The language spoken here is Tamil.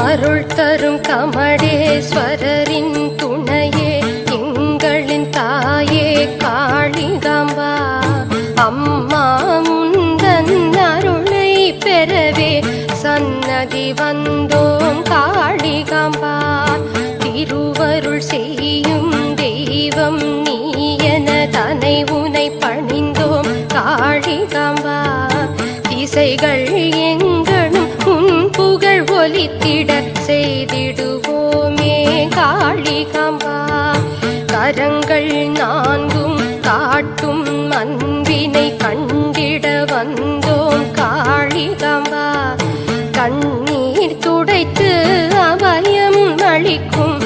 அருள் தரும் கமடேஸ்வரரின் துணையே எங்களின் தாயே காளிகாம்பா அம்மா முந்தன் அருளை பெறவே சன்னதி வந்தோம் காளிகாம்பா திருவருள் செய்யும் தெய்வம் நீ என தனை உனை பணிந்தோம் காளிகாம்பா திசைகள் எங்களும் உன் புகழ் ஒலித்திட செய்திடுவோமே காளிகாம்பா கரங்கள் நான்கும் காட்டும் அன்பினை கண்டிட வந்தோம் காளிகாம்பா கண்ணீர் துடைத்து அபயம் அளிக்கும்